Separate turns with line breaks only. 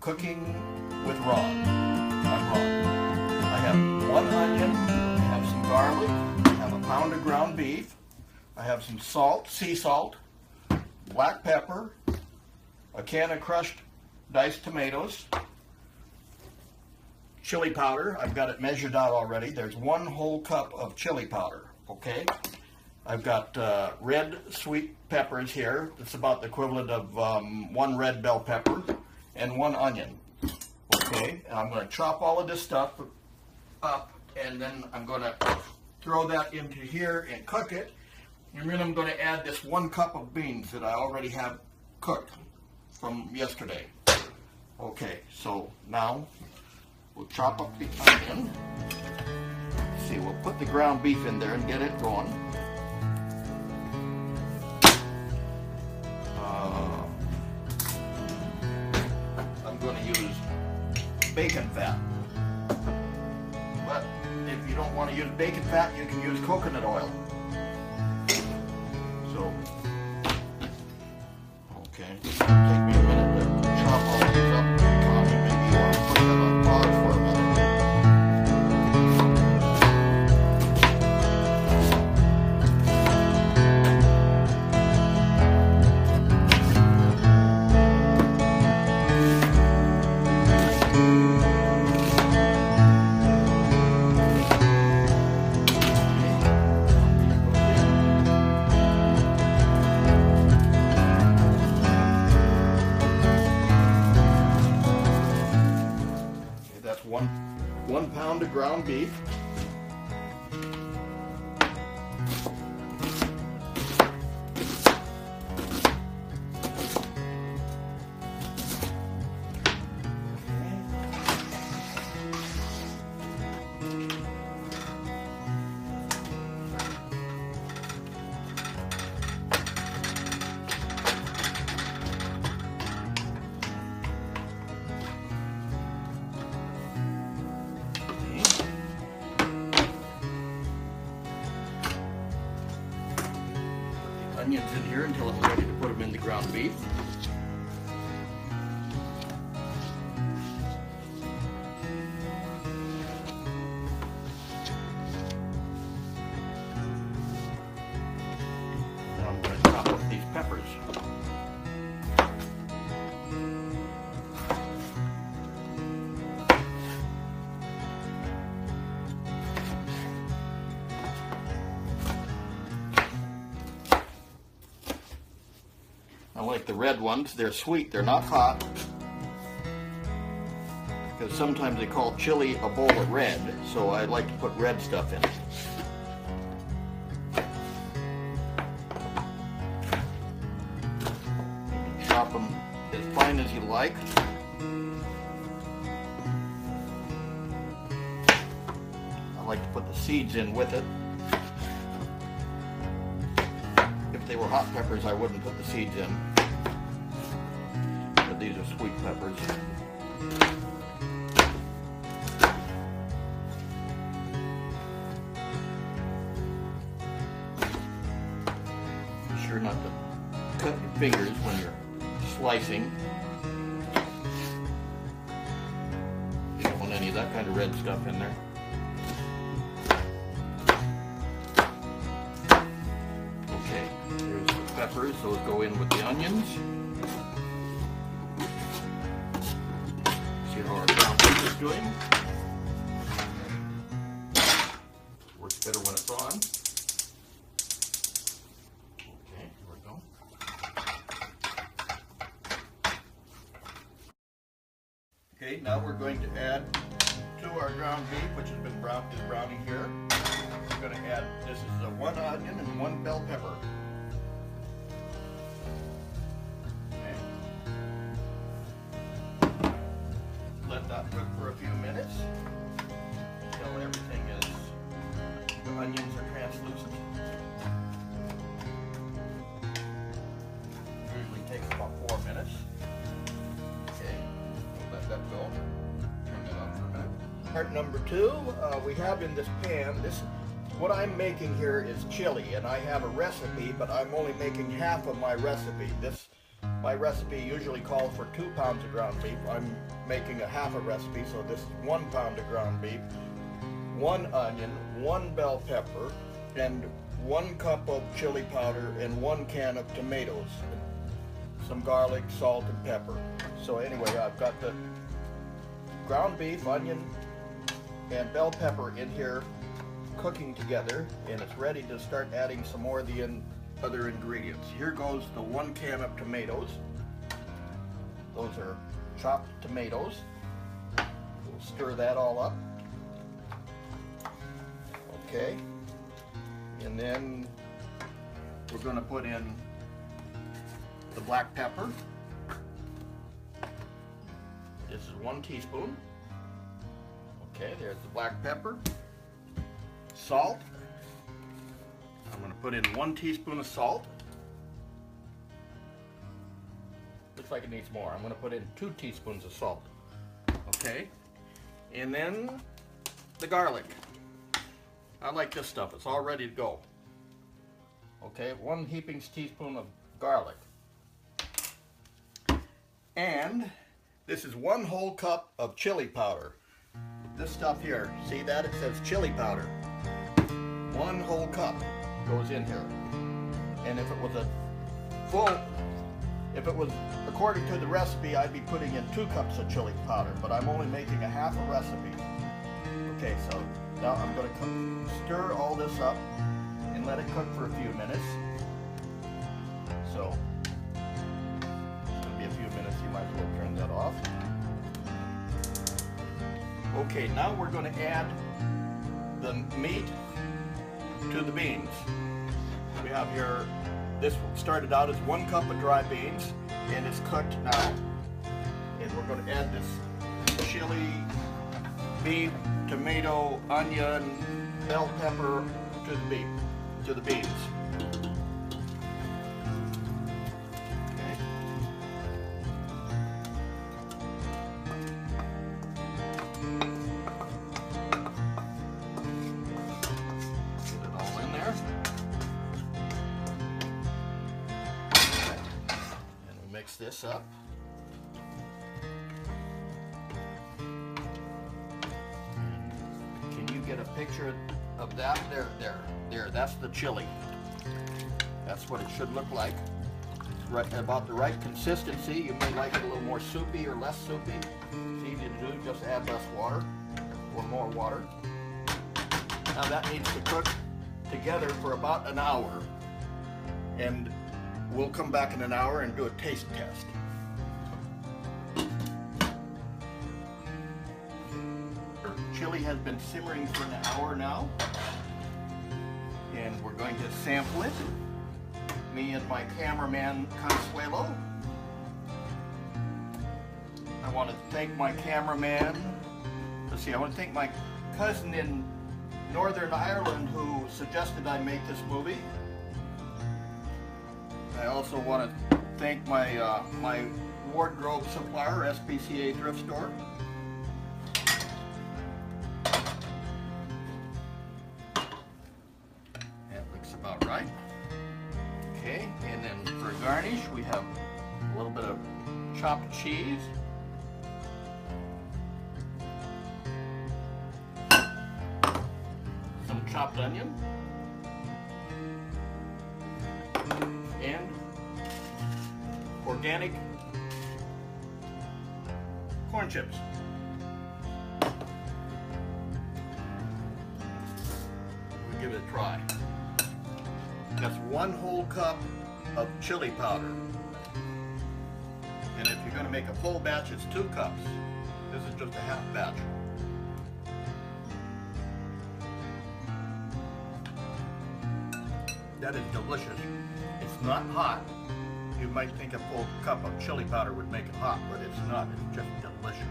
cooking with Ron. I'm Ron. I have 1 onion, I have some garlic, I have a pound of ground beef, I have some salt, sea salt, black pepper, a can of crushed diced tomatoes, chili powder. I've got it measured out already. There's 1 whole cup of chili powder, okay? I've got red sweet peppers here. It's about the equivalent of 1 red bell pepper and 1 onion. Okay, and I'm going to chop all of this stuff up, and then I'm going to throw that into here and cook it. And then I'm going to add this 1 cup of beans that I already have cooked from yesterday. Okay, so now we'll chop up the onion. Let's see, we'll put the ground beef in there and get it going. I'm going to use bacon fat. But if you don't want to use bacon fat, you can use coconut oil. So, okay, it's going to take me a minute to chop all of these up. Tommy, maybe you want to put that on pause for a minute. One pound of ground beef. Onions in here until I'm ready to put them in the ground beef. Now I'm going to chop up these peppers. I like the red ones. They're sweet. They're not hot. Because sometimes they call chili a bowl of red, so I like to put red stuff in it. You can chop them as fine as you like. I like to put the seeds in with it. If they were hot peppers, I wouldn't put the seeds in. But these are sweet peppers. Be sure not to cut your fingers when you're slicing. You don't want any of that kind of red stuff in there. Here's the peppers, those go in with the onions. See how our ground beef is doing? Works better when it's on. Okay, here we go. Okay, now we're going to add to our ground beef, which has been browning here. We're going to add, this is 1 onion and 1 bell pepper. Let that cook for a few minutes until everything is, the onions are translucent. Usually takes about 4 minutes. Okay, we'll let that go. Turn that on for a minute. Part number 2, we have in this pan, what I'm making here is chili, and I have a recipe, but I'm only making half of my recipe. My recipe usually calls for 2 pounds of ground beef. I'm making a half a recipe, so this is 1 pound of ground beef, 1 onion, 1 bell pepper, and 1 cup of chili powder, and 1 can of tomatoes, some garlic, salt, and pepper. So anyway, I've got the ground beef, onion, and bell pepper in here cooking together, and it's ready to start adding some more of the other ingredients. Here goes the 1 can of tomatoes. Those are chopped tomatoes. We'll stir that all up. Okay. And then we're going to put in the black pepper. This is 1 teaspoon. Okay, there's the black pepper. Salt. I'm going to put in 1 teaspoon of salt. Looks like it needs more. I'm going to put in 2 teaspoons of salt. Okay. And then the garlic. I like this stuff. It's all ready to go. Okay, 1 heaping teaspoon of garlic. And this is 1 whole cup of chili powder. This stuff here, see that? It says chili powder. 1 whole cup goes in here. And if it was according to the recipe, I'd be putting in 2 cups of chili powder, but I'm only making a half a recipe. Okay, so now I'm going to stir all this up and let it cook for a few minutes. So, it's going to be a few minutes, you might as well turn that off. Okay, now we're going to add the meat to the beans. We have here, this started out as 1 cup of dry beans, and it's cooked now. And we're going to add this chili, beef, tomato, onion, bell pepper to the beans. Okay. Get it all in there. And we mix this up. Get a picture of that. There, that's the chili. That's what it should look like. Right, about the right consistency. You may like it a little more soupy or less soupy. It's easy to do, just add less water or more water. Now that needs to cook together for about an hour, and we'll come back in an hour and do a taste test. Chili has been simmering for an hour now, and we're going to sample it. Me and my cameraman Consuelo. I want to thank my cameraman. Let's see, I want to thank my cousin in Northern Ireland who suggested I make this movie. I also want to thank my my wardrobe supplier, SPCA Thrift Store. About right. Okay, and then for garnish we have a little bit of chopped cheese, some chopped onion, and organic corn chips. We'll give it a try. That's 1 whole cup of chili powder. And if you're going to make a full batch, it's 2 cups. This is just a half batch. That is delicious. It's not hot. You might think a full cup of chili powder would make it hot, but it's not. It's just delicious.